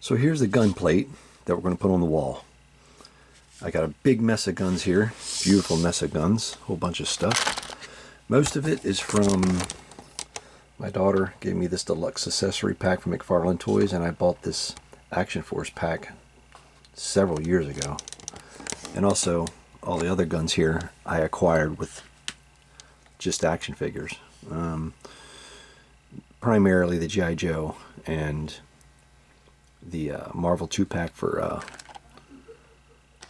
So here's the gun plate that we're going to put on the wall. I got a big mess of guns here, beautiful mess of guns, whole bunch of stuff. Most of it is from my daughter. Gave me this deluxe accessory pack from McFarlane Toys, and I bought this Action Force pack several years ago. And also all the other guns here I acquired with just action figures. Primarily the G.I. Joe and the Marvel 2-pack for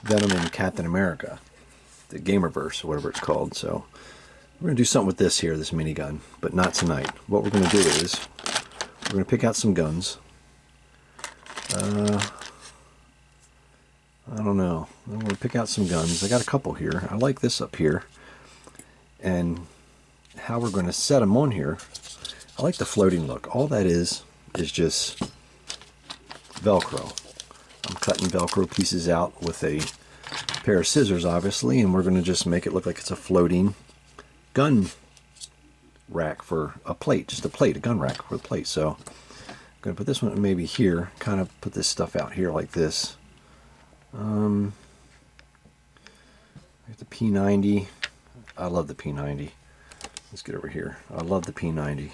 Venom and Captain America, the Gamerverse, or whatever it's called. So we're going to do something with this here, this minigun, but not tonight. What we're going to do is we're going to pick out some guns. I don't know. I'm going to pick out some guns. I got a couple here. I like this up here. And how we're going to set them on here, I like the floating look. All that is just Velcro. I'm cutting Velcro pieces out with a pair of scissors, obviously, and we're going to just make it look like it's a floating gun rack for a plate, just a plate, a gun rack for a plate. So I'm going to put this one maybe here, kind of put this stuff out here like this. The P90. I love the P90. Let's get over here. I love the P90.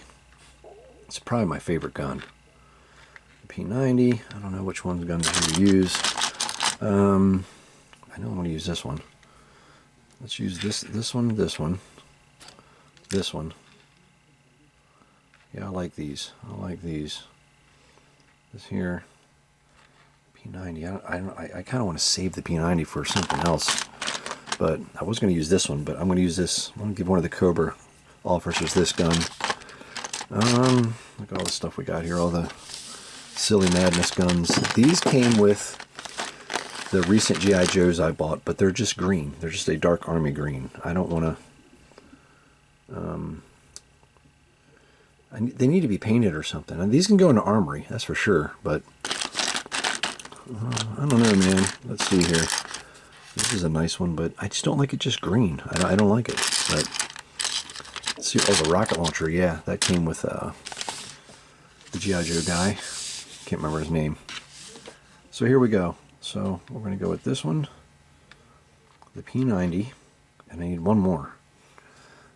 It's probably my favorite gun. P90. I don't know which one's going to use. I know I'm going to use this one. Let's use this one. Yeah, I like these. This here, P90. I kind of want to save the P90 for something else, but I was going to use this one. But I'm going to use this. I'm going to give one of the Cobra officers this gun. Look at all the stuff we got here. All the Silly Madness guns. These came with the recent G.I. Joes I bought, but they're just green. They're just a dark army green. I don't want to... they need to be painted or something. And these can go in the armory, that's for sure, but... I don't know, man. Let's see here. This is a nice one, but I just don't like it just green. I don't like it. But let's see. Oh, the rocket launcher. Yeah, that came with the G.I. Joe guy. Can't remember his name. So here we go. So we're going to go with this one, the P90, and I need one more.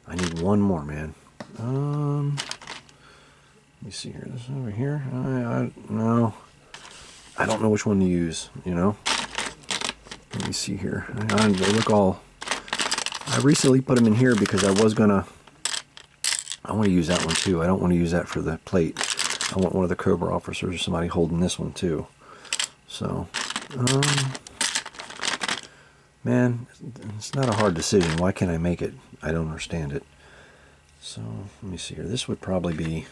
I need one more, man. Let me see here. This over here. No, I don't know which one to use. You know. Let me see here. They look all. I recently put them in here because I want to use that one too. I don't want to use that for the plate. I want one of the Cobra officers or somebody holding this one too. So, man, it's not a hard decision. Why can't I make it? I don't understand it. So, let me see here. This would probably be,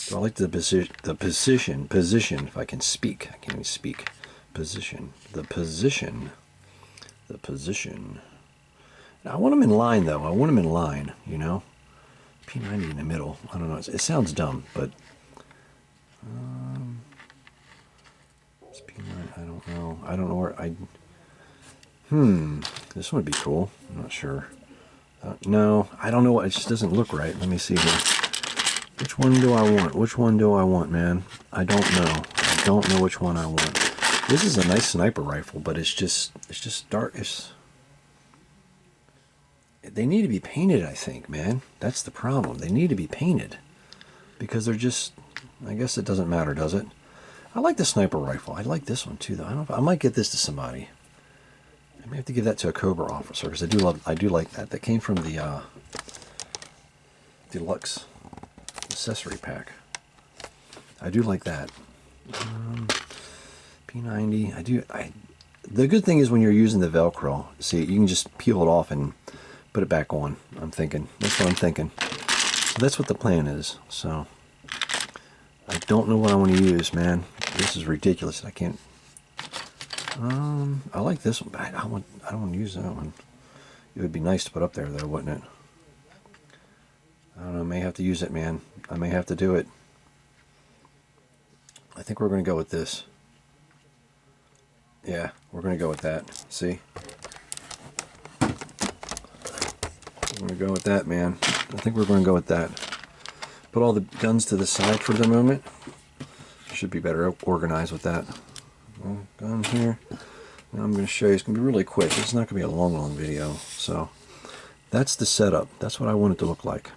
do I like the position, if I can speak. I can't even speak. The position. Now, I want them in line, though. I want them in line, you know. P90 in the middle. I don't know. It sounds dumb, but... I don't know. I don't know where I... This one would be cool. I'm not sure. No, I don't know what... It just doesn't look right. Let me see here. Which one do I want? Which one do I want, man? I don't know. I don't know which one I want. This is a nice sniper rifle, but it's just dark. They need to be painted, I think, man. That's the problem. They need to be painted. Because they're just... I guess it doesn't matter, does it? I like the sniper rifle. I like this one too, though. I don't know if I might get this to somebody. I may have to give that to a Cobra officer because I do like that. That came from the deluxe accessory pack. I do like that. P90. The good thing is when you're using the Velcro, see, you can just peel it off and put it back on. I'm thinking. That's what I'm thinking. So that's what the plan is. So. I don't know what I want to use, man. This is ridiculous. I can't. I like this one, but I don't want to use that one. It would be nice to put up there, though, wouldn't it? I don't know. I may have to use it, man. I may have to do it. I think we're going to go with this. Yeah, we're going to go with that. See? We're going to go with that, man. I think we're going to go with that. Put all the guns to the side for the moment. should be better organized with that. Gun here. Now I'm going to show you. It's going to be really quick. It's not going to be a long video. So that's the setup. That's what I want it to look like,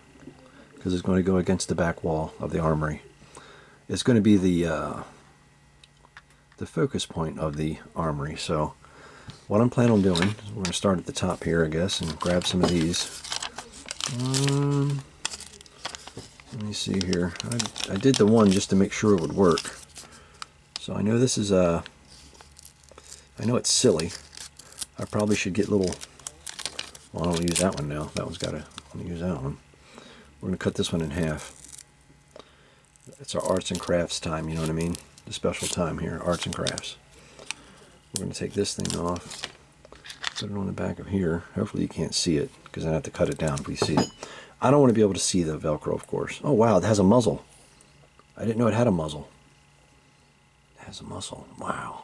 because it's going to go against the back wall of the armory. It's going to be the focus point of the armory. So what I'm planning on doing is we're going to start at the top here, I guess, and grab some of these. Let me see here. I did the one just to make sure it would work. So I know this is I know it's silly. I probably should get little. Well, I don't use that one now. That one's got to. I'm going to use that one. We're going to cut this one in half. It's our arts and crafts time. You know what I mean? The special time here, arts and crafts. We're going to take this thing off. Put it on the back of here. Hopefully you can't see it, because I have to cut it down if we see it. I don't want to be able to see the Velcro, of course. Oh, wow, it has a muzzle. I didn't know it had a muzzle. It has a muzzle. Wow.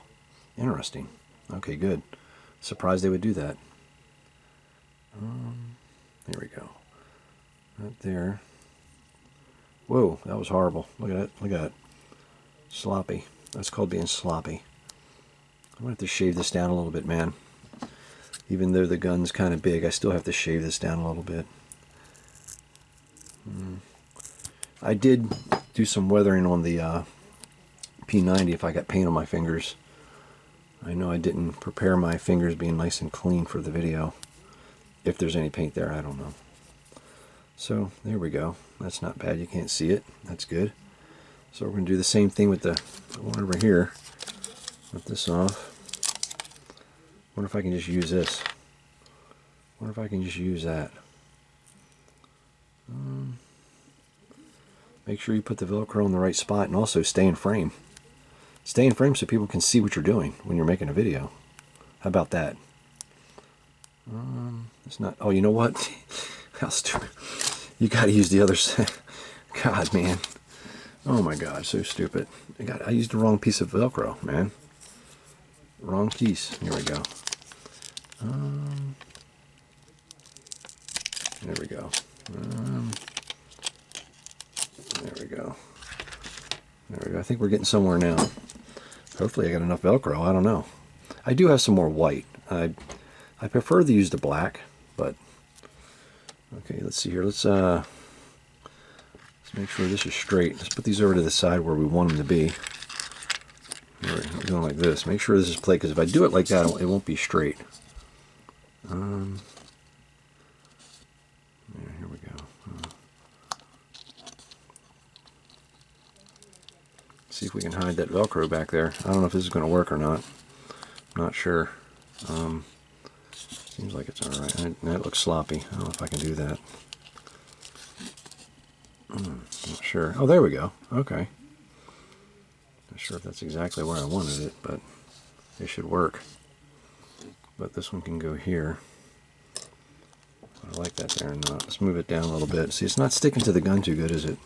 Interesting. Okay, good. Surprised they would do that. There we go. Right there. Whoa, that was horrible. Look at it. Look at it. Sloppy. That's called being sloppy. I'm going to have to shave this down a little bit, man. Even though the gun's kind of big, I still have to shave this down a little bit. I did do some weathering on the P90 if I got paint on my fingers. I know I didn't prepare my fingers being nice and clean for the video. If there's any paint there, I don't know. So there we go. That's not bad. You can't see it. That's good. So we're going to do the same thing with the one over here. Put this off. Wonder if I can just use this. Wonder if I can just use that. Make sure you put the Velcro in the right spot, and also stay in frame. Stay in frame so people can see what you're doing when you're making a video. How about that? It's not. Oh, you know what? How stupid! You got to use the other side. God, man. Oh my God, so stupid. I used the wrong piece of Velcro, man. Wrong piece. Here we go. There we go. There we go. There we go. I think we're getting somewhere now. Hopefully I got enough Velcro. I don't know. I do have some more white. I prefer to use the black, but okay, let's see here. Let's make sure this is straight. Let's put these over to the side where we want them to be. We're doing like this. Make sure this is played, because if I do it like that, it won't be straight. Here we go. See if we can hide that Velcro back there. I don't know if this is going to work or not. I'm not sure. Seems like it's alright. That looks sloppy. I don't know if I can do that. Not sure. Oh, there we go. Okay. Not sure if that's exactly where I wanted it, but it should work. But this one can go here. I like that there or not. Let's move it down a little bit. See, it's not sticking to the gun too good, is it?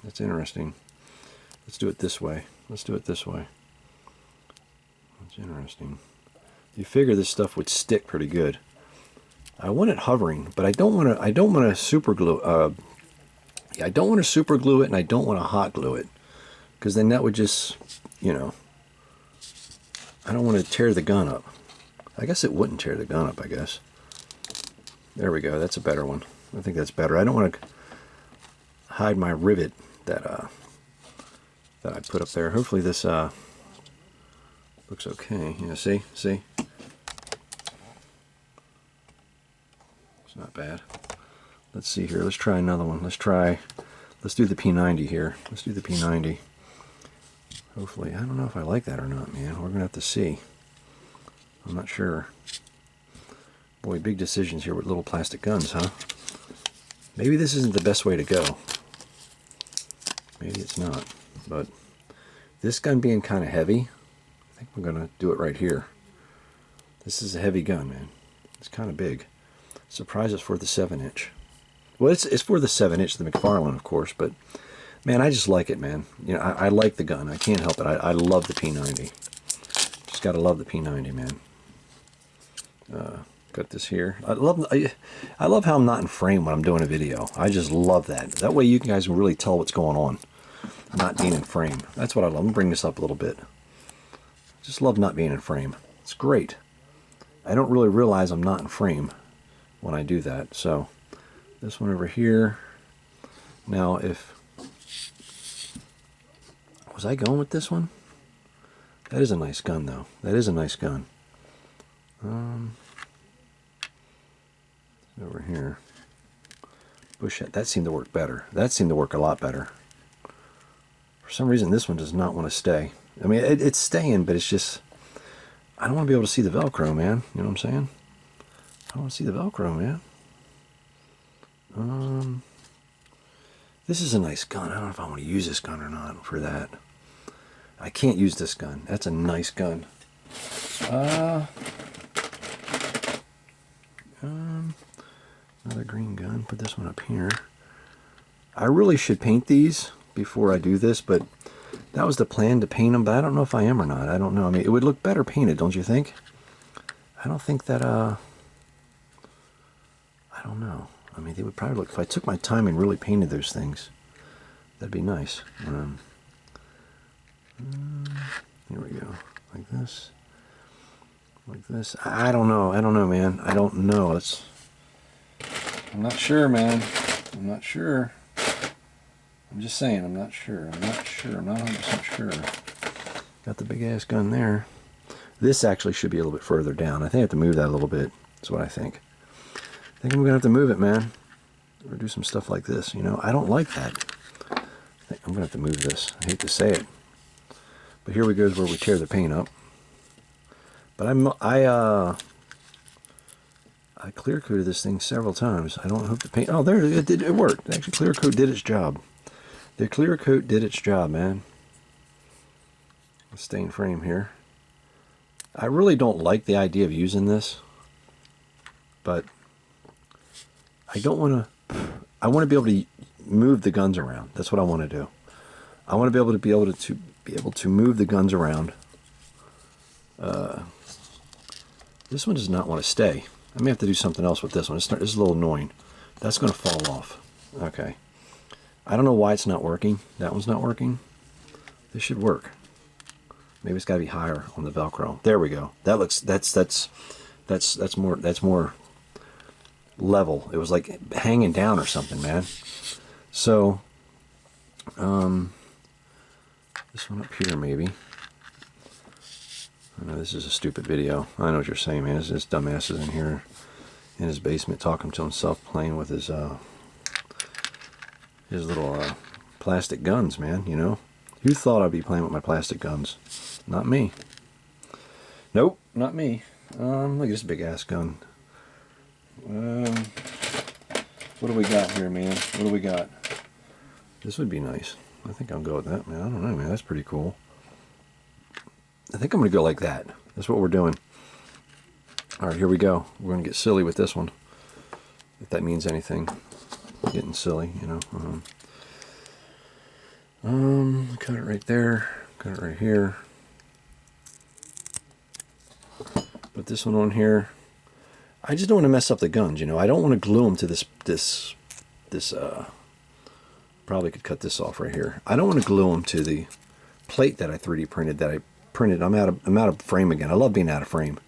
That's interesting. Let's do it this way. Let's do it this way. That's interesting. You figure this stuff would stick pretty good. I want it hovering, but I don't want to super glue. I don't want to super glue it, and I don't want to hot glue it, because then that would just, you know, I don't want to tear the gun up. I guess it wouldn't tear the gun up, I guess. There we go. That's a better one. I think that's better. I don't want to hide my rivet that I put up there. Hopefully this looks okay. Yeah, see? It's not bad. Let's see here. Let's try another one. Let's do the P90 here. Let's do the P90. Hopefully, I don't know if I like that or not, man. We're going to have to see. I'm not sure. Boy, big decisions here with little plastic guns, huh? Maybe this isn't the best way to go. Maybe it's not. But this gun being kind of heavy, I think we're going to do it right here. This is a heavy gun, man. It's kind of big. Surprised it's for the 7-inch. Well, it's for the 7-inch, the McFarlane, of course, but man, I just like it, man. You know, I like the gun. I can't help it. I love the P90. Just gotta love the P90, man. Got this here. I love how I'm not in frame when I'm doing a video. I just love that. That way you guys can really tell what's going on. not being in frame. That's what I love. I'm gonna bring this up a little bit. Just love not being in frame. It's great. I don't really realize I'm not in frame when I do that. So this one over here. Now, if was I going with this one? That is a nice gun, though. That is a nice gun. Over here, bush. That seemed to work better. That seemed to work a lot better. For some reason, this one does not want to stay. I mean, it's staying, but it's just, I don't want to be able to see the Velcro, man. You know what I'm saying? I don't want to see the Velcro, man. This is a nice gun. I don't know if I want to use this gun or not for that. I can't use this gun. That's a nice gun. Another green gun. Put this one up here. I really should paint these before I do this, but that was the plan, to paint them, but I don't know if I am or not. I don't know. I mean, it would look better painted, don't you think? I don't think that, I don't know. I mean, they would probably look, if I took my time and really painted those things, that'd be nice. Here we go. Like this. Like this. I don't know. I don't know, man. I don't know. I'm not sure, man. I'm not sure. I'm just saying, I'm not sure. I'm not sure. I'm not 100% sure. Got the big ass gun there. This actually should be a little bit further down. I think I have to move that a little bit. That's what I think. I think I'm going to have to move it, man. Or do some stuff like this. You know, I don't like that. I think I'm going to have to move this. I hate to say it. But here we go, is where we tear the paint up. But I clear coated this thing several times. I don't hope the paint. Oh, there it worked. Actually, clear coat did its job. The clear coat did its job, man. Let's stay in frame here. I really don't like the idea of using this, but I don't want to. I want to be able to move the guns around. That's what I want to do. I want to be able to move the guns around. This one does not want to stay. I may have to do something else with this one. This is a little annoying. That's going to fall off. Okay. I don't know why it's not working. That one's not working. This should work. Maybe it's got to be higher on the Velcro. There we go. That looks. That's more level. It was like hanging down or something, man. So, this one up here maybe. I know this is a stupid video. I know what you're saying, man. This dumbass is in here in his basement talking to himself, playing with his little plastic guns, man. You know, who thought I'd be playing with my plastic guns? Not me. Nope, not me. Look at this big ass gun. What do we got here, man? What do we got? This would be nice. I think I'll go with that, man. I don't know, man. That's pretty cool. I think I'm going to go like that. That's what we're doing. All right, here we go. We're going to get silly with this one. If that means anything. Getting silly, you know. Cut it right there. Cut it right here. Put this one on here. I just don't want to mess up the guns, you know. I don't want to glue them to this probably could cut this off right here. I don't want to glue them to the plate that I 3D printed, I'm out of frame again. I love being out of frame.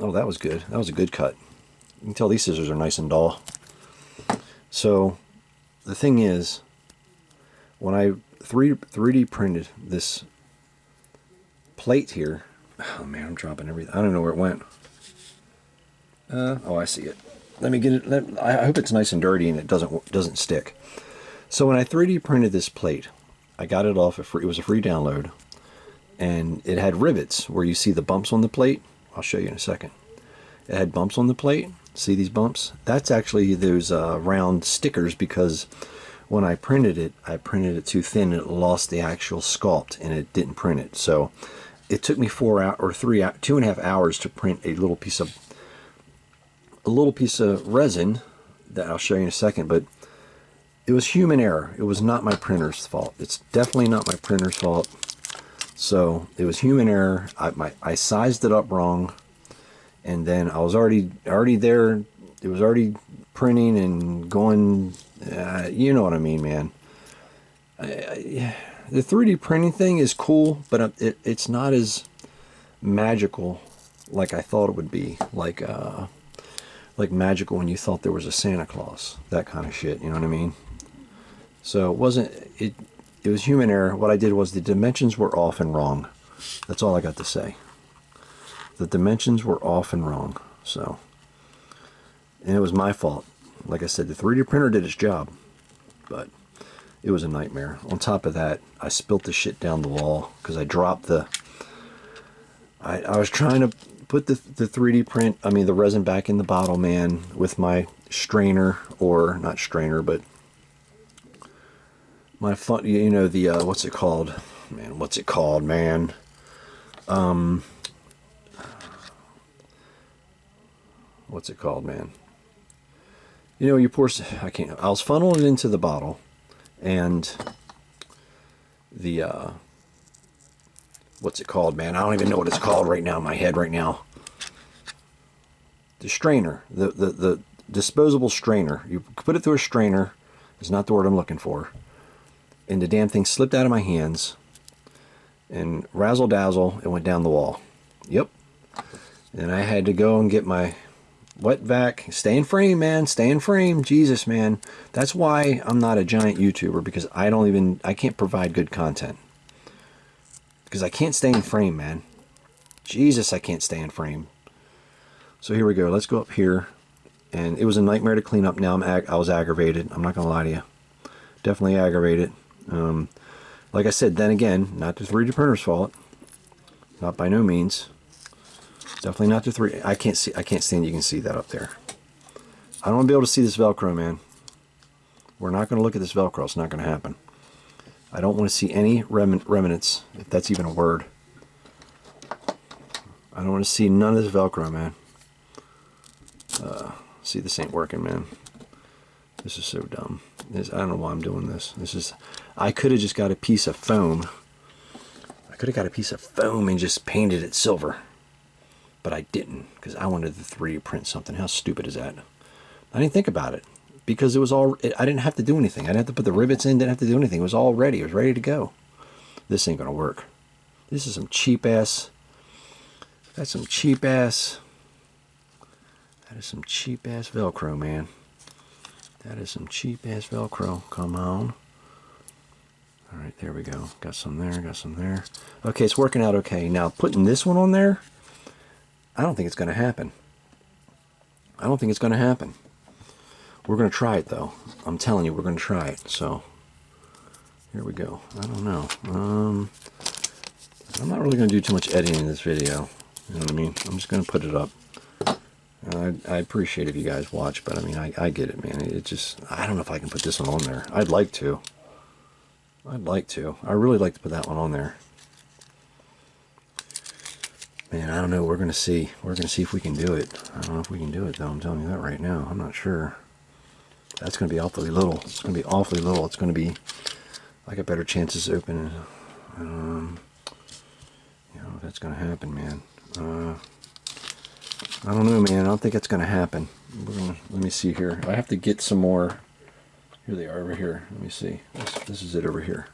Oh, that was good. That was a good cut. You can tell these scissors are nice and dull. So the thing is, when I 3D printed this plate here, oh man, I'm dropping everything. I don't know where it went. Oh, I see it. Let me get it. I hope it's nice and dirty and it doesn't stick. So when I 3D printed this plate, I got it off. It was a free download. And it had rivets where you see the bumps on the plate. I'll show you in a second. It had bumps on the plate. See these bumps? That's actually those round stickers, because when I printed it too thin and it lost the actual sculpt and it didn't print it. So it took me 4 hours or 2.5 hours to print a little piece of resin that I'll show you in a second. But it was human error. It was not my printer's fault. It's definitely not my printer's fault. So it was human error. I sized it up wrong, and then I was already there. It was already printing and going. You know what I mean, man. The 3D printing thing is cool, but it's not as magical like I thought it would be. Like magical when you thought there was a Santa Claus, that kind of shit. You know what I mean? So it wasn't. It was human error. What I did was the dimensions were off and wrong. That's all I got to say. The dimensions were off and wrong. So, and it was my fault. Like I said, the 3D printer did its job, but it was a nightmare. On top of that, I spilt the shit down the wall because I dropped the. I was trying to put the 3D print, I mean the resin back in the bottle, man, with my strainer, or not strainer, but my fun, you know, the what's it called, man? What's it called, man? What's it called, man? You know, you pour. I was funneling it into the bottle, and the what's it called, man? I don't even know what it's called right now in my head right now. The strainer, the disposable strainer. You put it through a strainer. Is not the word I'm looking for. And the damn thing slipped out of my hands, and razzle dazzle, it went down the wall. Yep. And I had to go and get my wet vac. Stay in frame, man. Stay in frame. Jesus, man. That's why I'm not a giant YouTuber, because I can't provide good content. Because I can't stay in frame, man. Jesus, I can't stay in frame. So here we go. Let's go up here. And it was a nightmare to clean up. Now I was aggravated. I'm not going to lie to you. Definitely aggravated. Like I said, then again, not the 3D printer's fault. Not by no means. Definitely not the 3D. I can't stand you can see that up there. I don't want to be able to see this Velcro, man. We're not going to look at this Velcro. It's not going to happen. I don't want to see any remnants, if that's even a word. I don't want to see none of this Velcro, man. See, this ain't working, man. This is so dumb. I don't know why I'm doing this. I could have just got a piece of foam. I could have got a piece of foam and just painted it silver. But I didn't, because I wanted the 3D print something. How stupid is that? I didn't think about it, because I didn't have to do anything. I didn't have to put the rivets in, didn't have to do anything. It was all ready. It was ready to go. This ain't going to work. This is some cheap ass. That's some cheap ass. That is some cheap ass Velcro, man. That is some cheap ass Velcro. Come on. All right, there we go. Got some there, got some there. Okay, it's working out okay. Now, putting this one on there, I don't think it's going to happen. I don't think it's going to happen. We're going to try it, though. I'm telling you, we're going to try it. So, here we go. I don't know. I'm not really going to do too much editing in this video. You know what I mean? I'm just going to put it up. I appreciate if you guys watch, but I mean, I get it, man. It just, I don't know if I can put this one on there. I'd like to. I really like to put that one on there. Man, I don't know. We're going to see. We're going to see if we can do it. I don't know if we can do it, though. I'm telling you that right now. I'm not sure. That's going to be awfully little. It's going to be awfully little. It's going to be, I got better chances opening. You know, that's going to happen, man. I don't know, man. I don't think it's going to happen. Let me see here. I have to get some more. Here they are over here. Let me see. This is it over here.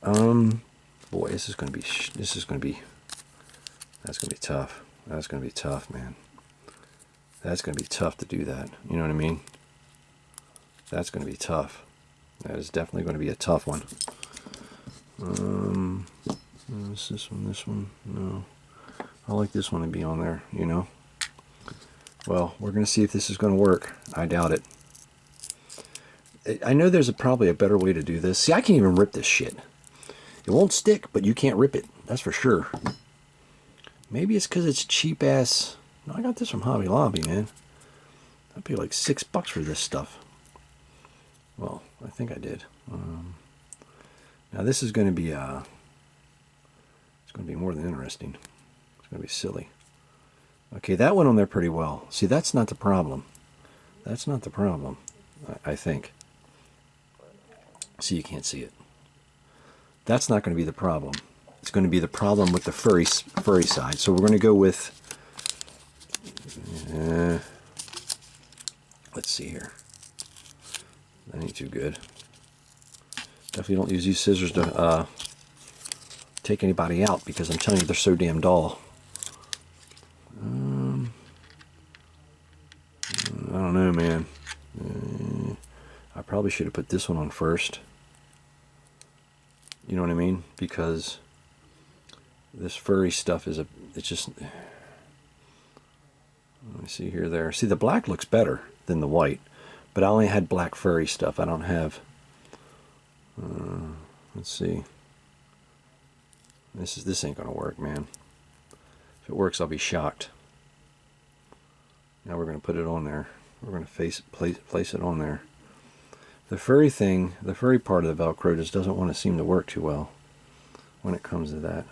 Boy, this is going to be. That's going to be tough. That's going to be tough, man. That's going to be tough to do that. You know what I mean? That's going to be tough. That is definitely going to be a tough one. Is this one? This one? No. I like this one to be on there, you know. Well, we're going to see if this is going to work. I doubt it. I know there's probably a better way to do this. See, I can't even rip this shit. It won't stick, but you can't rip it. That's for sure. Maybe it's because it's cheap ass. No, I got this from Hobby Lobby, man. I'd pay like $6 for this stuff. Well, I think I did. Now this is going to be it's going to be more than interesting. It's going to be silly. Okay, that went on there pretty well. See, that's not the problem. That's not the problem, I think. See, you can't see it. That's not going to be the problem. It's going to be the problem with the furry side. So we're going to go with, let's see here. That ain't too good. Definitely don't use these scissors to take anybody out, because I'm telling you, they're so damn dull. I don't know, man. I probably should have put this one on first. You know what I mean? Because this furry stuff is it's just, let me see here, there. See, the black looks better than the white, but I only had black furry stuff. I don't have, let's see. This ain't gonna work, man. If it works, I'll be shocked. Now we're gonna put it on there. We're gonna place it on there. The furry thing, the furry part of the Velcro just doesn't want to seem to work too well when it comes to that.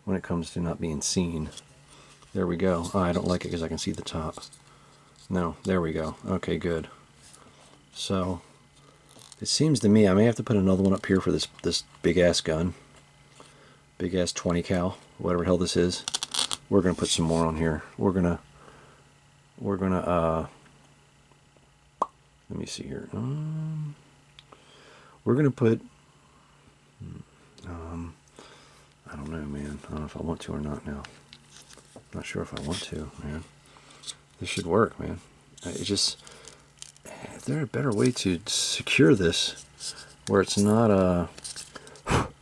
When it comes to not being seen. There we go. Oh, I don't like it because I can see the top. No, there we go. Okay, good. So, it seems to me I may have to put another one up here for this big ass gun. Big ass 20 cal, whatever the hell this is. We're gonna put some more on here. We're gonna let me see here. We're gonna put I don't know, man. I don't know if I want to or not now. I'm not sure if I want to, man. This should work, man. It just, is there a better way to secure this where it's not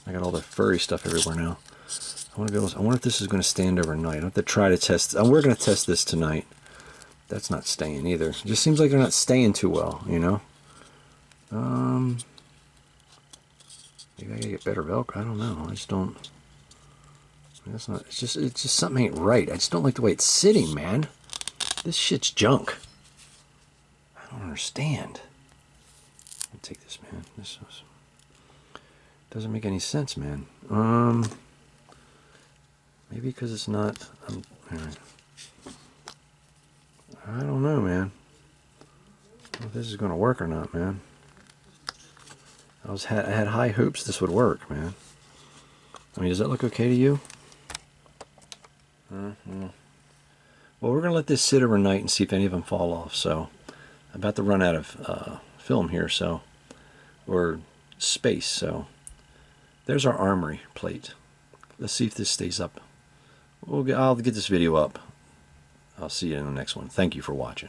I got all the furry stuff everywhere now. I wonder if this is going to stand overnight. I have to try to test. We're going to test this tonight. That's not staying either. It just seems like they're not staying too well, you know. Maybe I gotta get better Velcro. I don't know. I just don't. That's not. It's just something ain't right. I just don't like the way it's sitting, man. This shit's junk. I don't understand. Let me take this, man. This doesn't make any sense, man. Maybe because it's not. Alright. I don't know, man. I don't know if this is gonna work or not, man. I had high hopes this would work, man. I mean, does that look okay to you? Well, we're gonna let this sit overnight and see if any of them fall off. So, I'm about to run out of film here, or space. So, there's our armory plate. Let's see if this stays up. I'll get this video up. I'll see you in the next one. Thank you for watching.